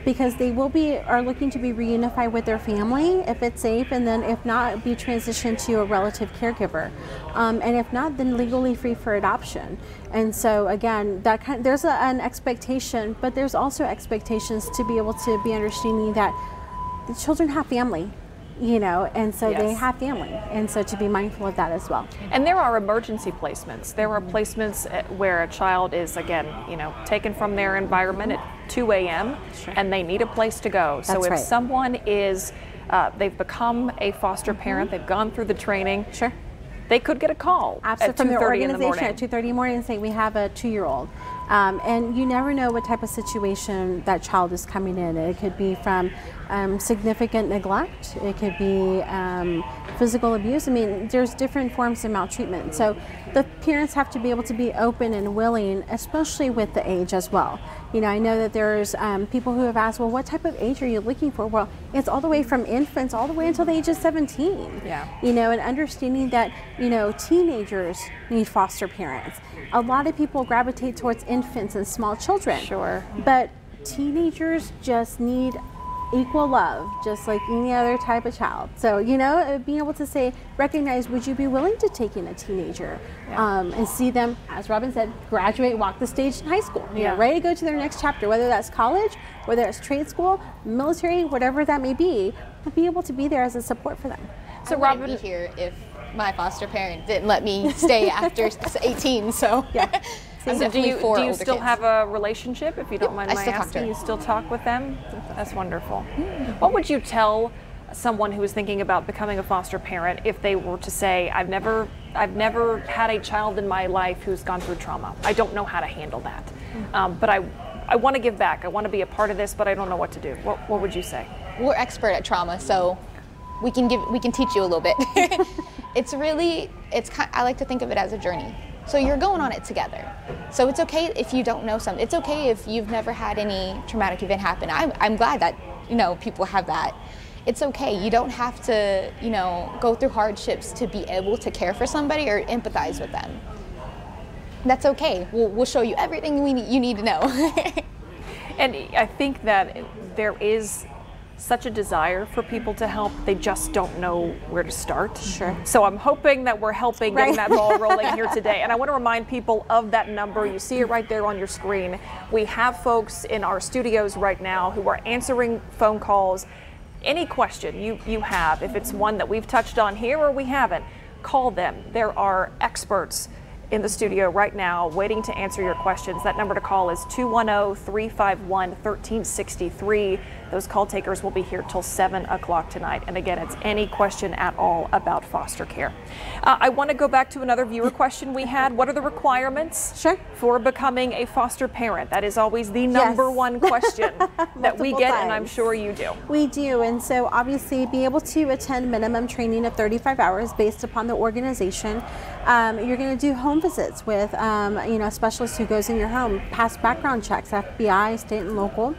because they are looking to be reunified with their family if it's safe, and then if not, be transitioned to a relative caregiver, and if not, then legally free for adoption. And so again, there's an expectation, but there's also expectations to be able to be understanding that the children have family, you know, and so they have family, and so to be mindful of that as well. And there are emergency placements. There are placements where a child is, again, you know, taken from their environment at 2 a.m. and they need a place to go. So if someone is, they've become a foster parent, they've gone through the training, they could get a call at 2:30 from their organization in the morning. at 2:30 in the morning and say, we have a 2-year-old. And you never know what type of situation that child is coming in. It could be from significant neglect. It could be physical abuse. I mean, there's different forms of maltreatment. So the parents have to be able to be open and willing, especially with the age as well. You know, I know that there's people who have asked, well, what type of age are you looking for? Well, it's all the way from infants all the way until the age of 17. Yeah. You know, and understanding that, you know, teenagers need foster parents. A lot of people gravitate towards infants and small children. Sure. But teenagers just need equal love, just like any other type of child. So, you know, being able to say, recognize, would you be willing to take in a teenager and see them, as Robin said, graduate, walk the stage in high school, you know, ready to go to their next chapter, whether that's college, whether it's trade school, military, whatever that may be, but be able to be there as a support for them. So Robin, I wouldn't be here if my foster parent didn't let me stay after 18, so So do you still have a relationship, if you don't mind my asking? You still talk with them? That's wonderful. What would you tell someone who is thinking about becoming a foster parent if they were to say, I've never had a child in my life who's gone through trauma. I don't know how to handle that. But I want to give back. I want to be a part of this, but I don't know what to do. What would you say? We're expert at trauma, so we can teach you a little bit. I like to think of it as a journey. So you're going on it together. So it's okay if you don't know something. It's okay if you've never had any traumatic event happen. I'm glad that, you know, people have that. It's okay. You don't have to, you know, go through hardships to be able to care for somebody or empathize with them. That's okay. We'll show you everything you need to know. And I think that there is such a desire for people to help. They just don't know where to start. Sure. So I'm hoping that we're helping getting that ball rolling here today. And I want to remind people of that number. You see it right there on your screen. We have folks in our studios right now who are answering phone calls. Any question you have, if it's one that we've touched on here or we haven't, call them. There are experts in the studio right now waiting to answer your questions. That number to call is 210-351-1363. Those call takers will be here till 7 o'clock tonight. And again, it's any question at all about foster care. I want to go back to another viewer question we had. What are the requirements for becoming a foster parent? That is always the number one question that we get, and I'm sure you do. We do, and so obviously be able to attend minimum training of 35 hours based upon the organization. You're going to do home visits with you know, a specialist who goes in your home, pass background checks, FBI, state and local.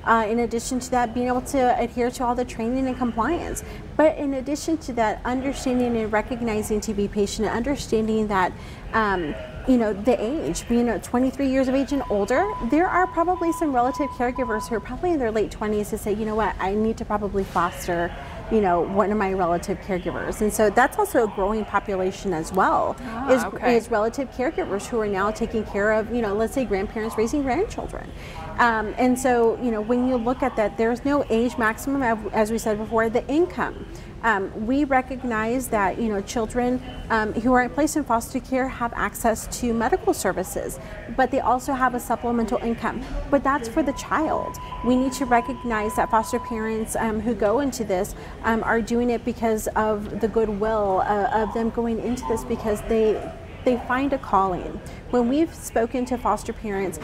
In addition to that, being able to adhere to all the training and compliance. But in addition to that, understanding and recognizing to be patient, understanding that you know, the age, being 23 years of age and older, there are probably some relative caregivers who are probably in their late 20s to say, you know what, I need to probably foster, you know, one of my relative caregivers. And so that's also a growing population as well, is relative caregivers who are now taking care of, you know, let's say grandparents raising grandchildren. And so, you know, when you look at that, there's no age maximum, as we said before, the income. We recognize that, you know, children who are placed in foster care have access to medical services, but they also have a supplemental income. But that's for the child. We need to recognize that foster parents who go into this are doing it because of the goodwill of them going into this, because they find a calling. When we've spoken to foster parents,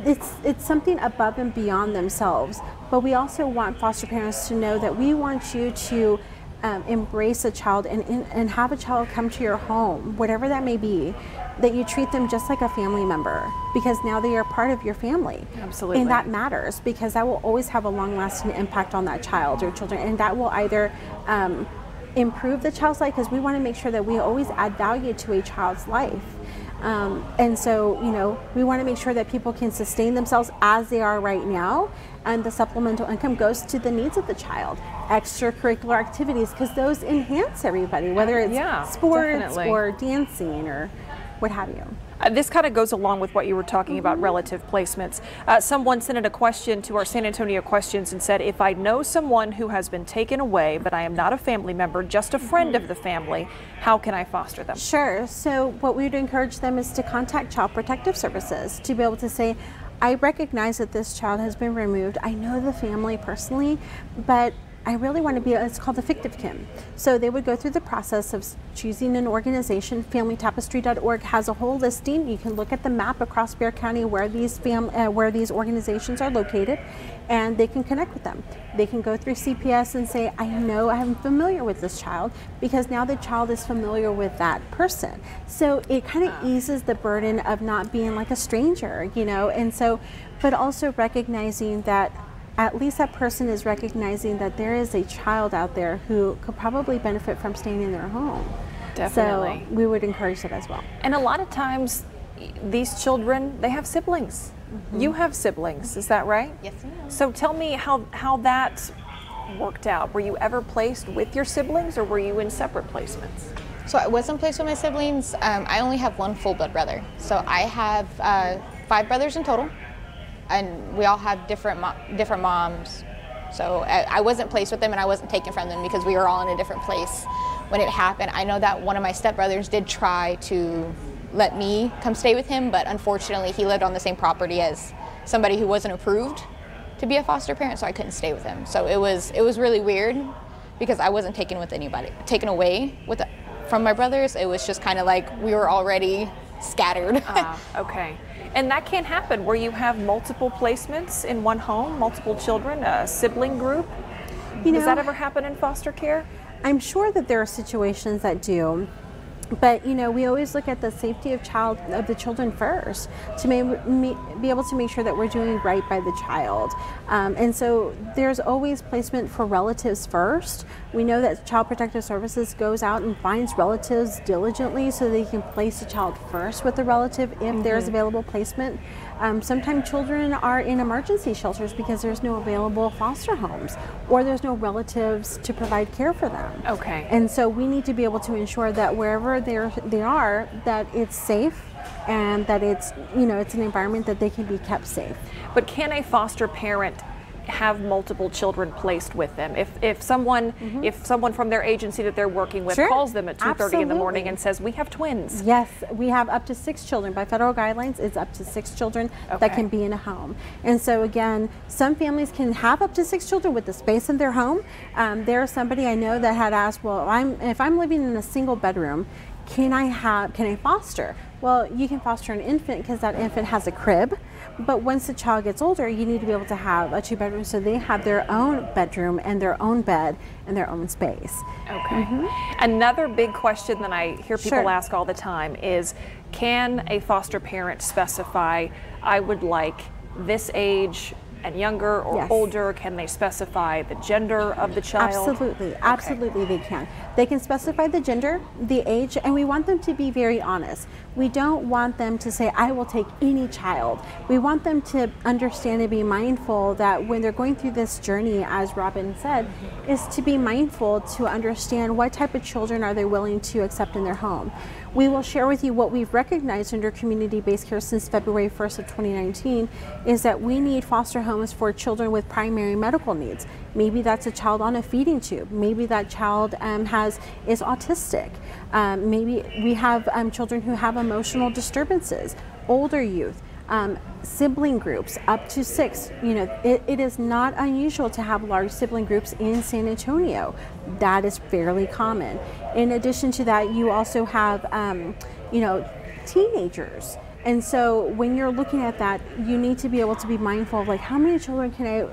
it's something above and beyond themselves. But we also want foster parents to know that we want you to embrace a child and have a child come to your home, whatever that may be, that you treat them just like a family member, because now they are part of your family. Absolutely. And that matters, because that will always have a long-lasting impact on that child or children, and that will either improve the child's life, because we want to make sure that we always add value to a child's life. And so, you know, we want to make sure that people can sustain themselves as they are right now, and the supplemental income goes to the needs of the child. Extracurricular activities, because those enhance everybody, whether it's sports definitely. or dancing or what have you. This kind of goes along with what you were talking about, relative placements. Someone sent in a question to our San Antonio questions and said, if I know someone who has been taken away, but I am not a family member, just a friend of the family, how can I foster them? Sure. So what we would encourage them is to contact Child Protective Services to be able to say, I recognize that this child has been removed. I know the family personally, but I really want to be, it's called the fictive kin. So they would go through the process of choosing an organization. FamilyTapestry.org has a whole listing. You can look at the map across Bexar County where these organizations are located, and they can connect with them. They can go through CPS and say, I know I'm familiar with this child, because now the child is familiar with that person. So it kind of eases the burden of not being like a stranger, you know, and so, but also recognizing that at least that person is recognizing that there is a child out there who could probably benefit from staying in their home. Definitely. So we would encourage that as well. And a lot of times, these children, they have siblings. You have siblings, is that right? Yes, ma'am. So tell me how that worked out. Were you ever placed with your siblings, or were you in separate placements? So I wasn't placed with my siblings. I only have one full blood brother. So I have 5 brothers in total, and we all have different moms. So I wasn't placed with them, and I wasn't taken from them because we were all in a different place when it happened. I know that one of my stepbrothers did try to let me come stay with him, but unfortunately he lived on the same property as somebody who wasn't approved to be a foster parent, so I couldn't stay with him. So it was really weird because I wasn't taken away from my brothers. It was just kind of like we were already scattered. Okay. And that can happen where you have multiple placements in one home, multiple children, a sibling group. Does that ever happen in foster care? I'm sure that there are situations that do. But you know, we always look at the safety of the children first, to be able to make sure that we're doing right by the child. And so there's always placement for relatives first. We know that Child Protective Services goes out and finds relatives diligently so they can place the child first with the relative if there's available placement. Sometimes children are in emergency shelters because there's no available foster homes, or there's no relatives to provide care for them. Okay. And so we need to be able to ensure that wherever they are, that it's safe, and that it's, you know, it's an environment that they can be kept safe. But can a foster parent have multiple children placed with them? If someone from their agency that they're working with calls them at 2:30 in the morning and says, we have twins. Yes, we have up to 6 children. By federal guidelines, it's up to 6 children that can be in a home. And so again, some families can have up to 6 children with the space in their home. There's somebody I know that had asked, well, if I'm living in a single bedroom, can I foster? Well, you can foster an infant because that infant has a crib, but once the child gets older, you need to be able to have a 2-bedroom so they have their own bedroom and their own bed and their own space. Okay. Another big question that I hear people ask all the time is, can a foster parent specify, I would like this age and younger or older? Can they specify the gender of the child? Absolutely, absolutely they can. They can specify the gender, the age, and we want them to be very honest. We don't want them to say, I will take any child. We want them to understand and be mindful that when they're going through this journey, as Robin said, is to be mindful to understand what type of children are they willing to accept in their home. We will share with you what we've recognized under community-based care since February 1st of 2019 is that we need foster homes for children with primary medical needs. Maybe that's a child on a feeding tube. Maybe that child is autistic. Maybe we have children who have emotional disturbances, older youth, sibling groups up to 6. You know, it is not unusual to have large sibling groups in San Antonio. That is fairly common. In addition to that, you also have, you know, teenagers. And so when you're looking at that, you need to be able to be mindful of like, how many children can I,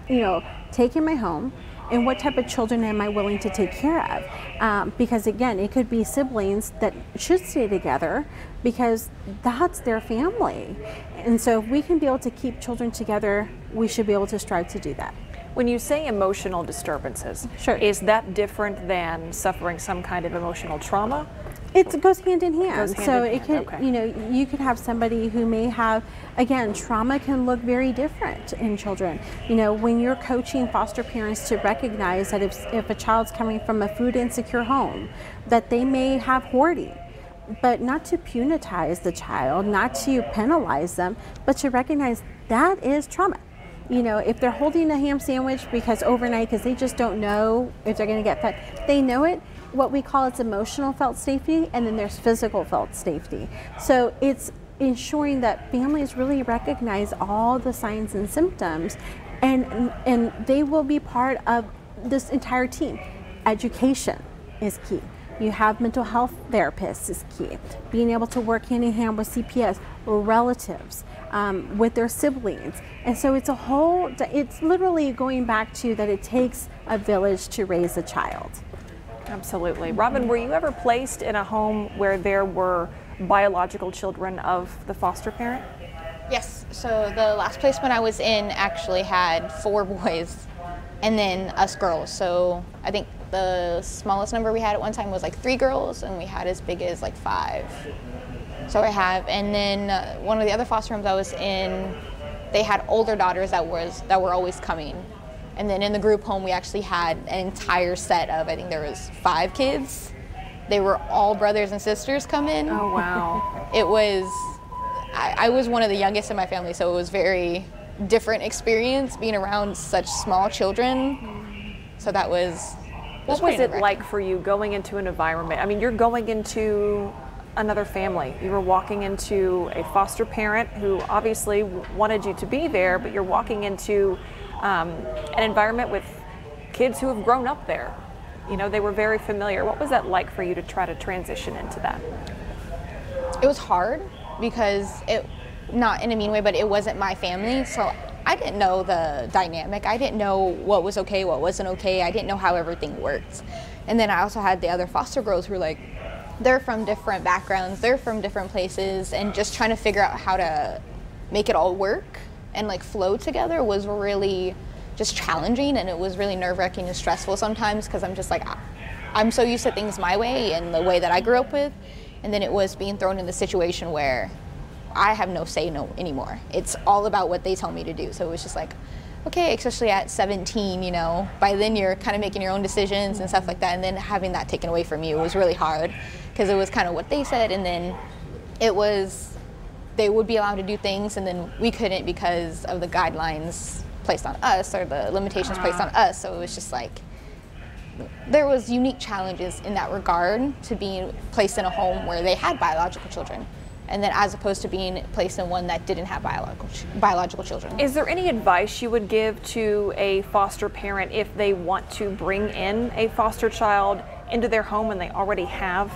you know, take in my home, and what type of children am I willing to take care of? Because again, it could be siblings that should stay together because that's their family. And so if we can be able to keep children together, we should be able to strive to do that. When you say emotional disturbances, Sure. is that different than suffering some kind of emotional trauma? It goes hand in hand. Goes hand So in it hand, could, okay. you know, you could have somebody who may have, again, trauma can look very different in children. You know, when you're coaching foster parents to recognize that if a child's coming from a food insecure home, that they may have hoarding, but not to punitize the child, not to penalize them, but to recognize that is trauma. You know, if they're holding a ham sandwich because overnight, because they just don't know if they're going to get fed, they know it. What we call it's emotional felt safety, and then there's physical felt safety. So it's ensuring that families really recognize all the signs and symptoms, and they will be part of this entire team. Education is key. You have mental health therapists is key. Being able to work hand in hand with CPS or relatives, with their siblings. And so it's it's literally going back to that it takes a village to raise a child. Absolutely. Robin, were you ever placed in a home where there were biological children of the foster parent? Yes, so the last placement I was in actually had 4 boys and then us girls. So I think the smallest number we had at one time was like 3 girls, and we had as big as like 5. So I have, and then one of the other foster homes I was in, they had older daughters that were always coming. And then in the group home, we actually had an entire set of, I think there was 5 kids. They were all brothers and sisters come in. Oh, wow. It was, I was one of the youngest in my family, so it was very different experience being around such small children. So that was What was it like for you going into an environment? I mean, you're going into another family. You were walking into a foster parent who obviously wanted you to be there, but you're walking into an environment with kids who have grown up there. You know, they were very familiar. What was that like for you to try to transition into that? It was hard because not in a mean way, but it wasn't my family. So I didn't know the dynamic. I didn't know what was okay, what wasn't okay. I didn't know how everything worked. And then I also had the other foster girls who were like, they're from different backgrounds, they're from different places, and just trying to figure out how to make it all work and like flow together was really just challenging, and it was really nerve-wracking and stressful sometimes because I'm just like, I'm so used to things my way and the way that I grew up with, and then it was being thrown in the situation where I have no say anymore. It's all about what they tell me to do. So it was just like, okay, especially at 17, you know, by then you're kind of making your own decisions and stuff like that, and then having that taken away from you was really hard because it was kind of what they said, and then it was they would be allowed to do things and then we couldn't because of the guidelines placed on us or the limitations placed on us. So it was just like there was unique challenges in that regard to being placed in a home where they had biological children, and then as opposed to being placed in one that didn't have biological children. Is there any advice you would give to a foster parent if they want to bring in a foster child into their home and they already have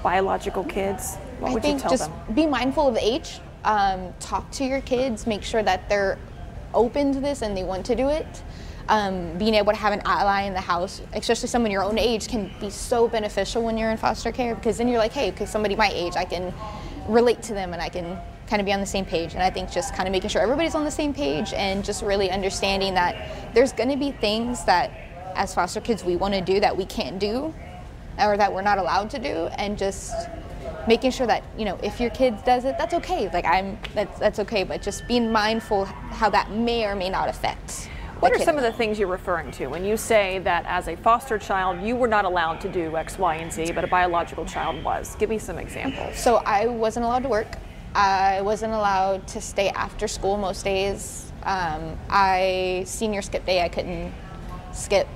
biological kids? What would you tell them? Just be mindful of the age. Talk to your kids, make sure that they're open to this and they want to do it. Being able to have an ally in the house, especially someone your own age, can be so beneficial when you're in foster care, because then you're like, hey, because somebody my age, I can relate to them and I can kind of be on the same page. And I think just kind of making sure everybody's on the same page and just really understanding that there's going to be things that as foster kids we want to do that we can't do or that we're not allowed to do, and just making sure that, you know, if your kid does it, that's okay. Like that's okay, but just being mindful how that may or may not affect. What are some of the things you're referring to when you say that as a foster child you were not allowed to do X, Y, and Z, but a biological child was? Give me some examples. So I wasn't allowed to work. I wasn't allowed to stay after school most days. Senior skip day, I couldn't skip.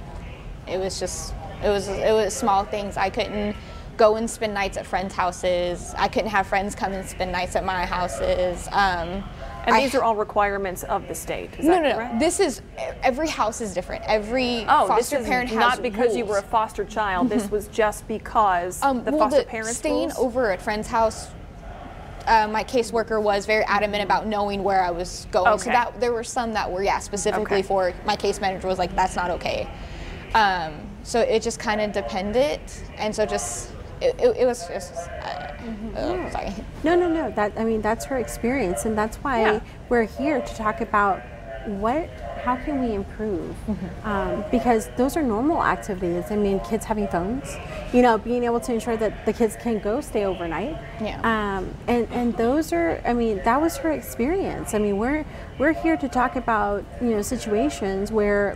It was small things. I couldn't go and spend nights at friends' houses. I couldn't have friends come and spend nights at my houses. And these are all requirements of the state, is that correct? No. This is, every house is different. Every foster parent has not because rules. you were a foster child, this was just because the foster parents' staying rules? over at friend's house, my caseworker was very adamant about knowing where I was going. Okay. So that there were some that were, specifically for, my case manager was like, that's not okay. So it just kind of depended, and so just, it was just, sorry. No. That's her experience, and that's why we're here to talk about how can we improve? Because those are normal activities. I mean, kids having phones, you know, being able to ensure that the kids can go stay overnight. Yeah. And those are, I mean, that was her experience. I mean, we're here to talk about, you know, situations where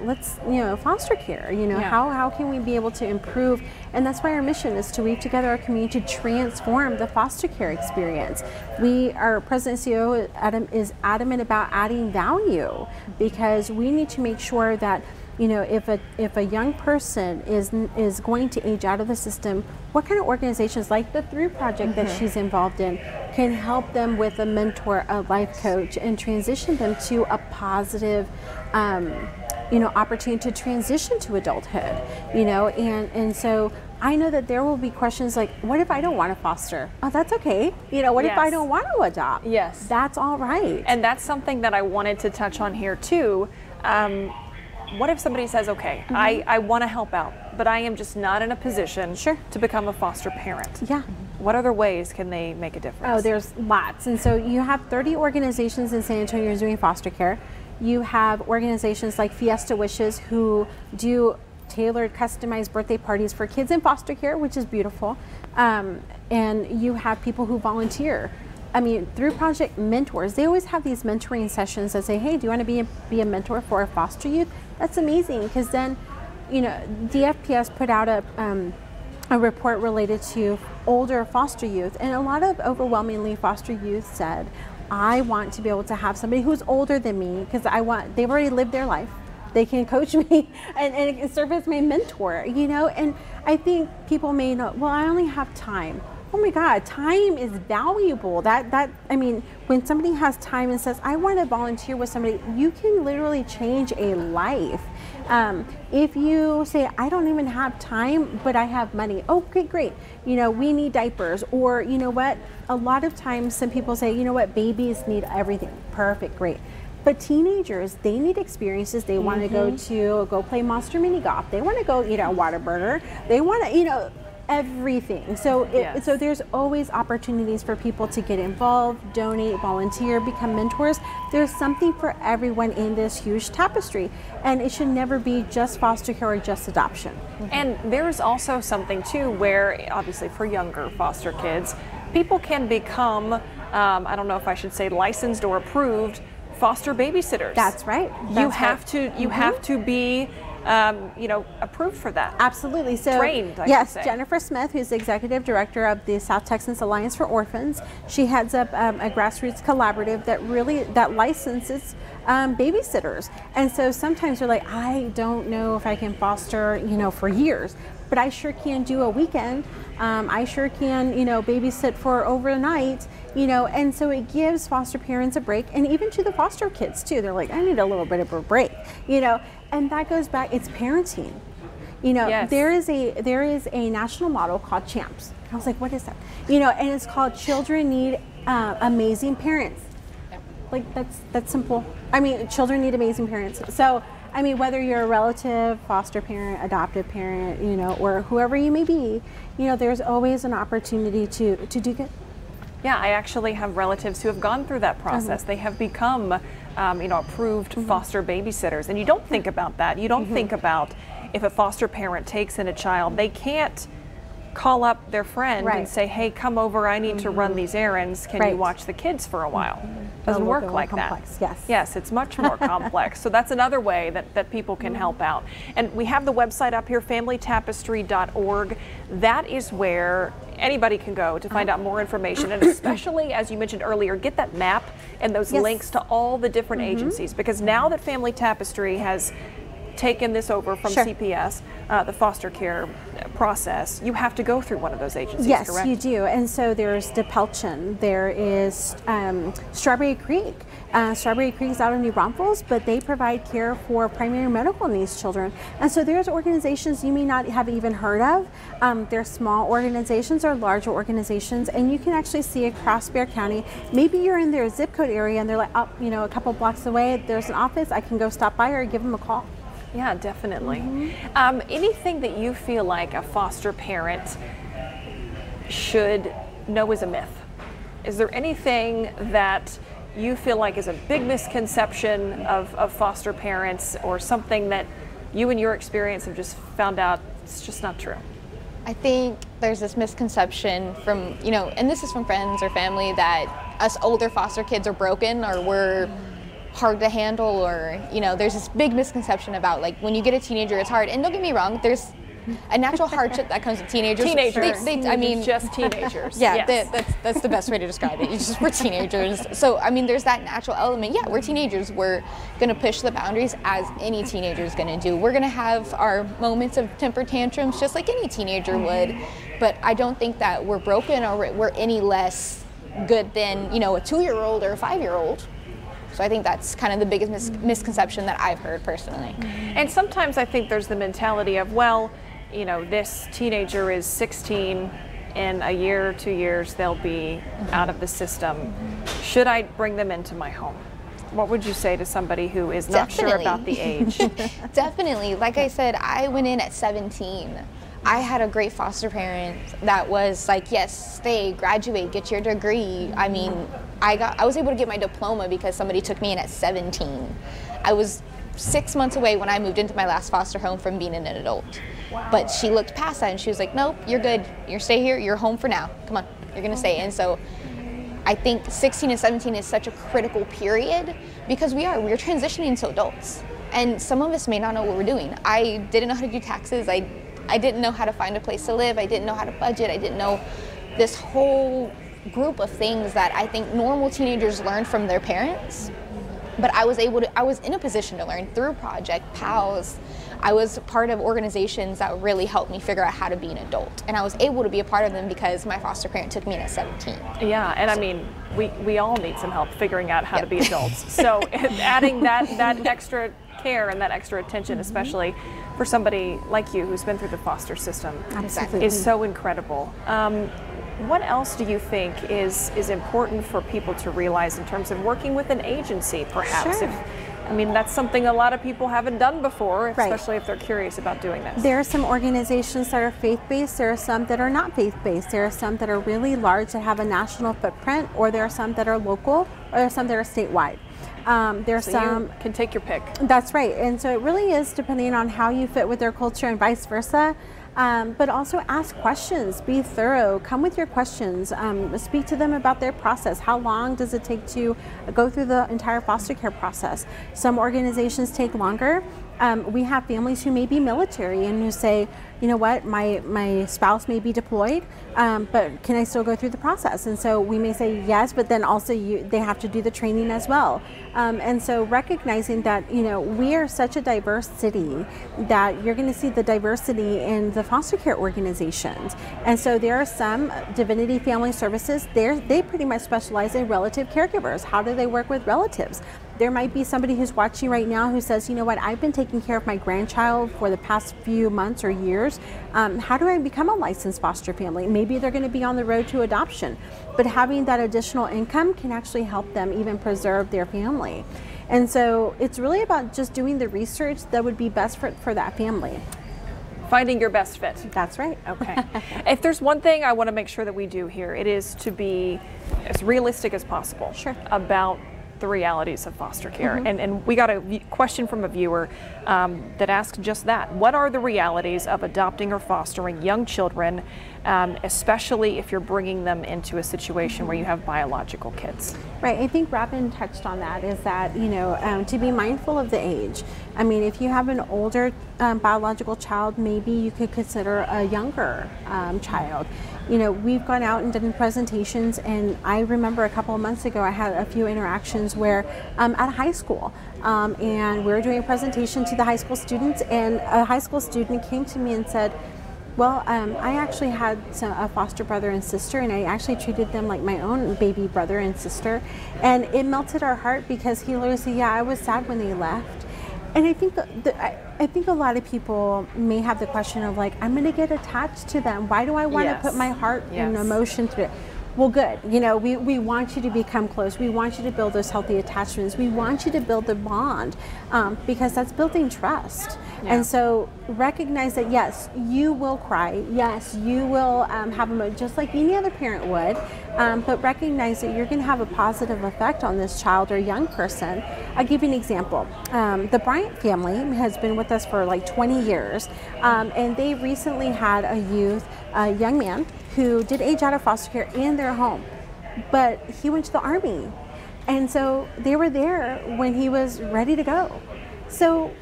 foster care, you know, how can we be able to improve? And that's why our mission is to weave together our community to transform the foster care experience. Our President and CEO is adamant about adding value, because we need to make sure that, you know, if a young person is going to age out of the system, what kind of organizations like the Through Project that she's involved in can help them with a mentor, a life coach, and transition them to a positive opportunity to transition to adulthood, you know, and so I know that there will be questions like, what if I don't want to foster? Oh, that's okay. You know, what if I don't want to adopt? Yes. That's all right. And that's something that I wanted to touch on here too. What if somebody says, okay, I want to help out, but I am just not in a position to become a foster parent? Yeah. What other ways can they make a difference? Oh, there's lots. And so you have 30 organizations in San Antonio doing foster care. You have organizations like Fiesta Wishes who do tailored, customized birthday parties for kids in foster care, which is beautiful. And you have people who volunteer. I mean, Through Project mentors, they always have these mentoring sessions that say, hey, do you want to be a mentor for a foster youth? That's amazing, because then, you know, DFPS put out a report related to older foster youth, and a lot of overwhelmingly foster youth said, I want to be able to have somebody who's older than me, because they've already lived their life. They can coach me and serve as my mentor, you know? And I think people may know, well, I only have time. Oh my God, time is valuable. I mean, when somebody has time and says, I want to volunteer with somebody, you can literally change a life. If you say, I don't even have time, but I have money. Okay, great. You know, we need diapers. Or, you know what? A lot of times some people say, you know what? Babies need everything. Perfect, great. But teenagers, they need experiences. They want to go play Monster Mini Golf. They want to go eat a Whataburger. They want to, you know, everything. So so there's always opportunities for people to get involved, donate, volunteer, become mentors. There's something for everyone in this huge tapestry, and it should never be just foster care or just adoption. And there's also something too where, obviously for younger foster kids, people can become, I don't know if I should say licensed or approved, foster babysitters. That's right. You have to be approved for that. Absolutely. So trained, I yes, should say. Jennifer Smith, who's the executive director of the South Texas Alliance for Orphans, she heads up a grassroots collaborative that licenses babysitters. And so sometimes you're like, I don't know if I can foster, you know, for years, but I sure can do a weekend. I sure can, you know, babysit for overnight, you know, and so it gives foster parents a break, and even to the foster kids too. They're like, I need a little bit of a break, you know, and that goes back, it's parenting. You know, there is a national model called CHAMPS. I was like, what is that? You know, and it's called Children Need Amazing Parents. Like that's simple. I mean, children need amazing parents. So, I mean, whether you're a relative, foster parent, adoptive parent, you know, or whoever you may be, you know, there's always an opportunity to do good. Yeah, I actually have relatives who have gone through that process. They have become, approved foster babysitters. And you don't think about that. You don't think about if a foster parent takes in a child, they can't call up their friend and say, hey, come over, I need to run these errands. Can you watch the kids for a while? Doesn't work like complex. that. Yes, it's much more complex. So that's another way that people can help out. And we have the website up here, familytapestry.org. That is where anybody can go to find out more information, and especially, as you mentioned earlier, get that map and those links to all the different agencies, because now that Family Tapestry has taken this over from CPS, the foster care process, you have to go through one of those agencies, yes, correct? Yes, you do. And so there's DePelchin, there is Strawberry Creek. Strawberry Creek is out of New Braunfels, but they provide care for primary medical needs children. And so there's organizations you may not have even heard of. They're small organizations or larger organizations, and you can actually see across Bexar County. Maybe you're in their zip code area and they're like, oh, you know, a couple blocks away, there's an office, I can go stop by or give them a call. Yeah, definitely. Anything that you feel like a foster parent should know is a myth? Is there anything that you feel like is a big misconception of foster parents, or something that you in your experience have just found out it's just not true? I think there's this misconception from, you know, and this is from friends or family, that us older foster kids are broken or we're hard to handle, or, you know, there's this big misconception about, like, when you get a teenager, it's hard. And don't get me wrong, there's a natural hardship that comes with teenagers. I mean, just teenagers. Yeah, yes. that's the best way to describe it. It's just, we're teenagers. So, I mean, there's that natural element. Yeah, we're teenagers. We're going to push the boundaries as any teenager is going to do. We're going to have our moments of temper tantrums just like any teenager would. But I don't think that we're broken or we're any less good than, you know, a 2-year-old or a 5-year-old. So I think that's kind of the biggest misconception that I've heard personally. And sometimes I think there's the mentality of, well, you know, this teenager is 16, in a year or 2 years they'll be out of the system. Should I bring them into my home? What would you say to somebody who is not sure about the age? Definitely. Like I said, I went in at 17. I had a great foster parent that was like, yes, stay, graduate, get your degree. I mean, I was able to get my diploma because somebody took me in at 17. I was 6 months away when I moved into my last foster home from being an adult. Wow. But she looked past that and she was like, nope, you're good. You stay here. You're home for now. Come on, you're going to stay. And so I think 16 and 17 is such a critical period because we're transitioning to adults. And some of us may not know what we're doing. I didn't know how to do taxes. I didn't know how to find a place to live. I didn't know how to budget. I didn't know this whole group of things that I think normal teenagers learn from their parents. But I was in a position to learn through Project PALS. I was part of organizations that really helped me figure out how to be an adult. And I was able to be a part of them because my foster parent took me in at 17. Yeah, and I mean, we all need some help figuring out how to be adults. So adding that extra care and that extra attention, especially for somebody like you who's been through the foster system, is so incredible. What else do you think is important for people to realize in terms of working with an agency, perhaps? Sure. I mean, that's something a lot of people haven't done before, especially if they're curious about doing this. There are some organizations that are faith-based, there are some that are not faith-based, there are some that are really large that have a national footprint, or there are some that are local, or there are some that are statewide. There's some you can take your pick. That's right, and so it really is depending on how you fit with their culture and vice versa. But also ask questions, be thorough, come with your questions, speak to them about their process. How long does it take to go through the entire foster care process? Some organizations take longer. We have families who may be military and who say, you know what, my spouse may be deployed, but can I still go through the process? And so we may say yes, but then also they have to do the training as well. And so recognizing that, you know, we are such a diverse city that you're going to see the diversity in the foster care organizations. And so there are some Divinity Family Services, they pretty much specialize in relative caregivers. How do they work with relatives? There might be somebody who's watching right now who says, you know what, I've been taking care of my grandchild for the past few months or years. How do I become a licensed foster family? Maybe they're going to be on the road to adoption, but having that additional income can actually help them even preserve their family. And so it's really about just doing the research that would be best for that family. Finding your best fit. That's right. Okay. If there's one thing I want to make sure that we do here, it is to be as realistic as possible about the realities of foster care. And we got a question from a viewer that asked just that. What are the realities of adopting or fostering young children, especially if you're bringing them into a situation where you have biological kids? Right, I think Robin touched on that, is that, you know, to be mindful of the age. I mean, if you have an older biological child, maybe you could consider a younger child. You know, we've gone out and done presentations, and I remember a couple of months ago I had a few interactions where at a high school, and we were doing a presentation to the high school students, and a high school student came to me and said, well, I actually had a foster brother and sister, and I actually treated them like my own baby brother and sister, and it melted our heart because he literally said, yeah, I was sad when they left. And I think a lot of people may have the question of, like, I'm going to get attached to them. Why do I want to put my heart and emotion through it? Well, good. You know, we want you to become close. We want you to build those healthy attachments. We want you to build the bond because that's building trust. Yeah. And so recognize that, yes, you will cry. Yes, you will have a moment just like any other parent would. But recognize that you're going to have a positive effect on this child or young person. I'll give you an example. The Bryant family has been with us for like 20 years. And they recently had a young man who did age out of foster care in their home, but he went to the Army. And so they were there when he was ready to go. So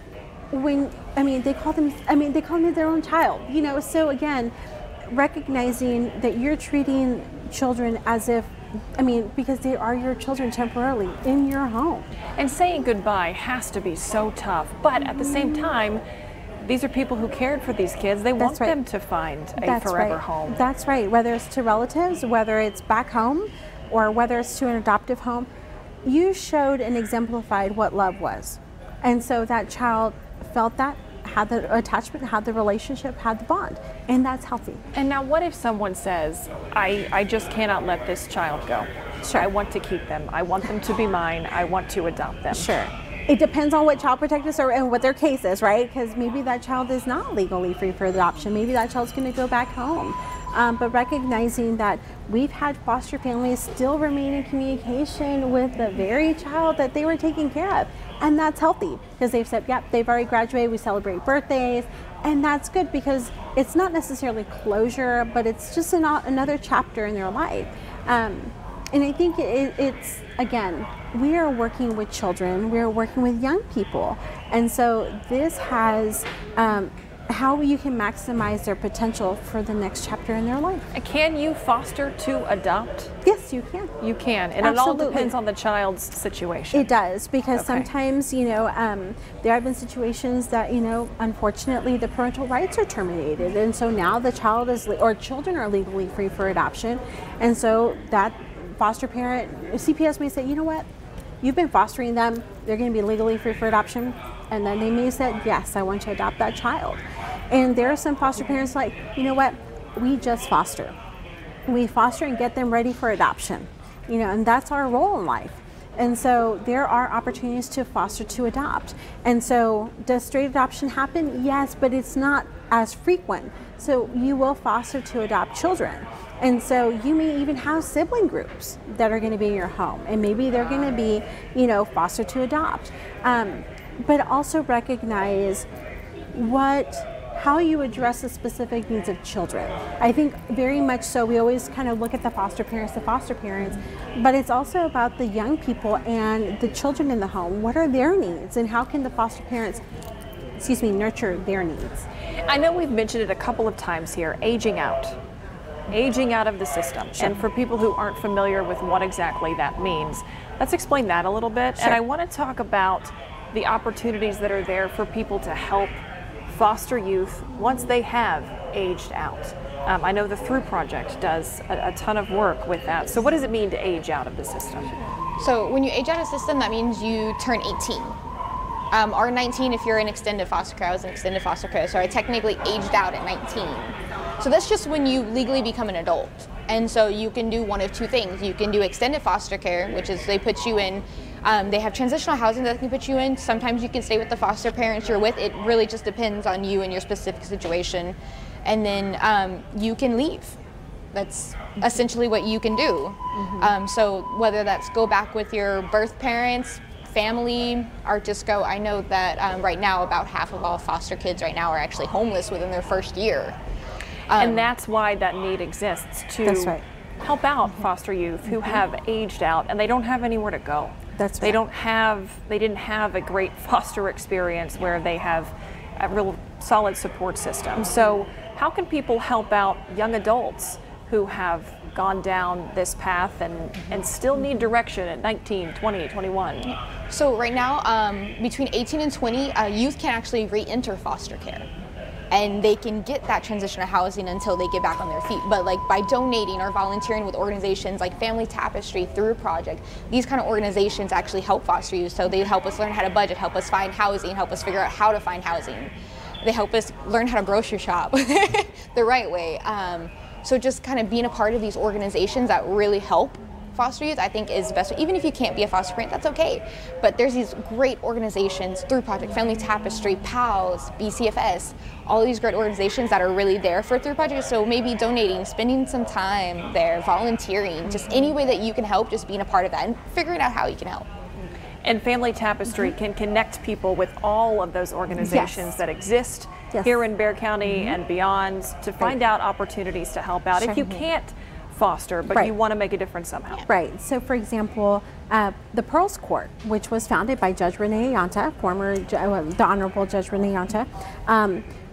they called him their own child, you know. So again, recognizing that you're treating children as if, because they are your children temporarily in your home. And saying goodbye has to be so tough, but at the same time, these are people who cared for these kids. They want them to find a forever home. That's right. Whether it's to relatives, whether it's back home, or whether it's to an adoptive home, you showed and exemplified what love was. And so that child felt that, had the attachment, had the relationship, had the bond, and that's healthy. And now what if someone says, I just cannot let this child go. Sure. I want to keep them. I want them to be mine. I want to adopt them. Sure. It depends on what child protectors are and what their case is, right? Because maybe that child is not legally free for adoption. Maybe that child's going to go back home. But recognizing that we've had foster families still remain in communication with the very child that they were taking care of. And that's healthy because they've said, yep, they've already graduated, we celebrate birthdays. And that's good because it's not necessarily closure, but it's just another chapter in their life. And I think it's, again, we are working with children, we're working with young people. And so this has how you can maximize their potential for the next chapter in their life. Can you foster to adopt? Yes, you can. You can, and Absolutely. It all depends on the child's situation. It does, because sometimes, you know, there have been situations that, you know, unfortunately the parental rights are terminated. And so now the child is, or children are legally free for adoption. And so that foster parent, CPS may say, you know what, you've been fostering them, they're going to be legally free for adoption, and then they may say, yes, I want to adopt that child. And there are some foster parents like, you know what, we just foster. We foster and get them ready for adoption, you know, and that's our role in life. And so there are opportunities to foster to adopt. And so does straight adoption happen? Yes, but it's not as frequent. So you will foster to adopt children. And so you may even have sibling groups that are going to be in your home, and maybe they're going to be, you know, foster to adopt. But also recognize how you address the specific needs of children. I think very much so we always kind of look at the foster parents, but it's also about the young people and the children in the home. What are their needs, and how can the foster parents, nurture their needs? I know we've mentioned it a couple of times here, aging out of the system. Sure. And for people who aren't familiar with what exactly that means, let's explain that a little bit. Sure. And I want to talk about the opportunities that are there for people to help foster youth once they have aged out. I know the Through Project does a ton of work with that. So what does it mean to age out of the system? So when you age out of the system, that means you turn 18. Or 19 if you're in extended foster care. I was in extended foster care, so I technically aged out at 19. So that's just when you legally become an adult. And so you can do one of two things. You can do extended foster care, which is they put you in, they have transitional housing that they can put you in. Sometimes you can stay with the foster parents you're with. It really just depends on you and your specific situation. And then you can leave. That's essentially what you can do. Mm-hmm. So whether that's go back with your birth parents, family, or just go, I know that right now about half of all foster kids right now are actually homeless within their first year. And that's why that need exists, to help out foster youth who have aged out and they don't have anywhere to go. That's right. They didn't have a great foster experience where they have a real solid support system. So how can people help out young adults who have gone down this path and still need direction at 19, 20, 21? So right now, between 18 and 20, youth can actually re-enter foster care. And they can get that transitional housing until they get back on their feet. But like by donating or volunteering with organizations like Family Tapestry, Through Project, these kind of organizations actually help foster youth. So they help us learn how to budget, help us find housing, help us figure out how to find housing. They help us learn how to grocery shop the right way. So just kind of being a part of these organizations that really help foster youth, I think, is the best. Even if you can't be a foster parent, that's okay. But there's these great organizations through Project Family Tapestry, PALS, BCFS, all of these great organizations that are really there for Through Project. So maybe donating, spending some time there, volunteering, just any way that you can help, just being a part of that and figuring out how you can help. And Family Tapestry can connect people with all of those organizations that exist here in Bexar County and beyond to find out opportunities to help out. If you can't foster, but you want to make a difference somehow. Right. So, for example, the Pearls Court, which was founded by Judge Renee Ayanta, the Honorable Judge Renee Ayanta,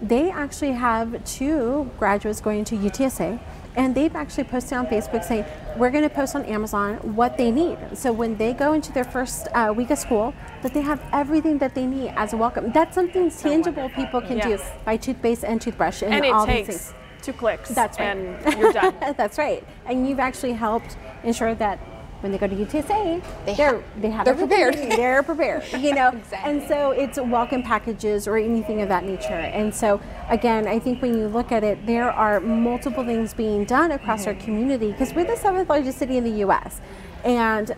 they actually have 2 graduates going to UTSA. And they've actually posted on Facebook saying, we're going to post on Amazon what they need. So when they go into their first week of school, that they have everything that they need as a welcome. That's something tangible people can do. Buy toothpaste and toothbrush and all these things. 2 clicks. That's right. And you're done. That's right. And you've actually helped ensure that when they go to UTSA, they're prepared. They're prepared, you know. Exactly. And so it's welcome packages or anything of that nature. And so again, I think when you look at it, there are multiple things being done across our community because we're the 7th largest city in the U.S. And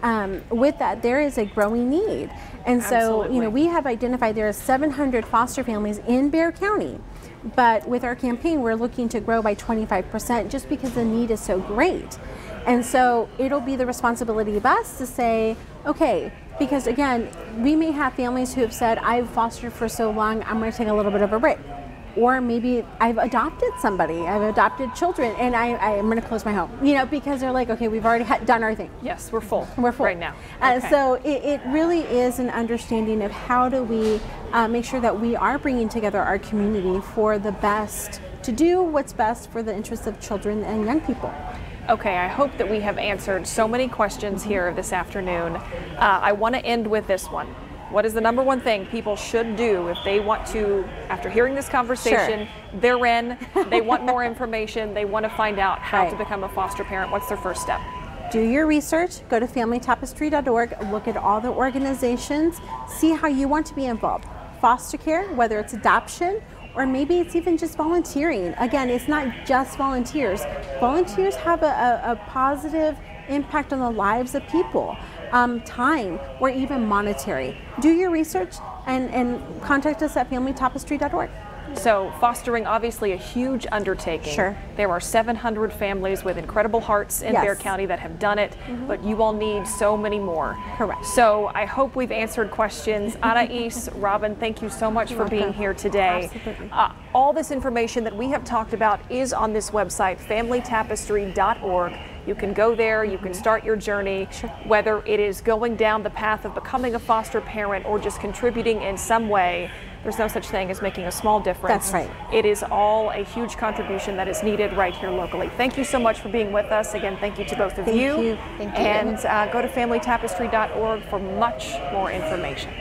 with that, there is a growing need. And so, you know, we have identified there are 700 foster families in Bexar County. But with our campaign, we're looking to grow by 25% just because the need is so great. And so it'll be the responsibility of us to say, okay, because again, we may have families who have said, I've fostered for so long, I'm going to take a little bit of a break. Or maybe I've adopted somebody, I've adopted children, and I'm going to close my home, you know, because they're like, okay, we've already done our thing. Yes, we're full. We're full right now. So it really is an understanding of how do we make sure that we are bringing together our community for the best, to do what's best for the interests of children and young people. Okay, I hope that we have answered so many questions here this afternoon. I want to end with this one. What is the number one thing people should do if they want to, after hearing this conversation, they're in, they want more information, they want to find out how to become a foster parent? What's their first step? Do your research, go to familytapestry.org, look at all the organizations, see how you want to be involved. Foster care, whether it's adoption, or maybe it's even just volunteering. Again, it's not just volunteers. Volunteers have a positive impact on the lives of people. Time or even monetary. Do your research and contact us at familytapestry.org. So fostering, obviously a huge undertaking. Sure. There are 700 families with incredible hearts in Bexar County that have done it, but you all need so many more. Correct. So I hope we've answered questions. Anais, Robin, thank you so much for being here today. Absolutely. All this information that we have talked about is on this website, familytapestry.org. You can go there, you can start your journey, whether it is going down the path of becoming a foster parent or just contributing in some way. There's no such thing as making a small difference. That's right. It is all a huge contribution that is needed right here locally. Thank you so much for being with us. Again, thank you to both of you. Thank you. And go to familytapestry.org for much more information.